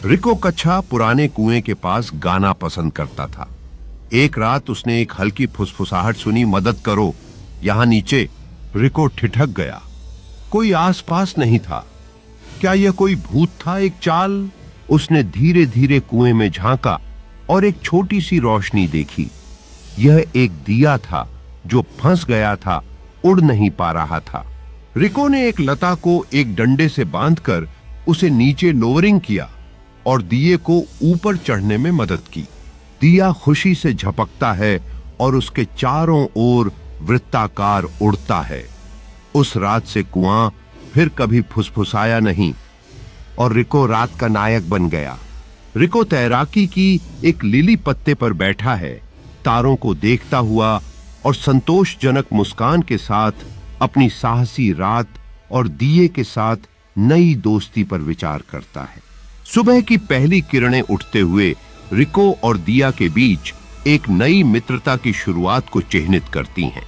रिको कच्छा पुराने कुएं के पास गाना पसंद करता था। एक रात उसने एक हल्की फुसफुसाहट सुनी, मदद करो यहां नीचे। रिको ठिठक गया। कोई आसपास नहीं था। क्या यह कोई भूत था, एक चाल? उसने धीरे धीरे कुएं में झांका और एक छोटी सी रोशनी देखी। यह एक दिया था जो फंस गया था, उड़ नहीं पा रहा था। रिको ने एक लता को एक डंडे से बांधकर उसे नीचे लोअरिंग किया और दिए को ऊपर चढ़ने में मदद की। दिया खुशी से झपकता है और उसके चारों ओर वृत्ताकार उड़ता है। उस रात से कुआं फिर कभी फुसफुसाया नहीं और रिको रात का नायक बन गया। रिको तैराकी की एक लिली पत्ते पर बैठा है, तारों को देखता हुआ और संतोषजनक मुस्कान के साथ अपनी साहसी रात और दिए के साथ नई दोस्ती पर विचार करता है। सुबह की पहली किरणें उठते हुए रिको और दिया के बीच एक नई मित्रता की शुरुआत को चिह्नित करती हैं।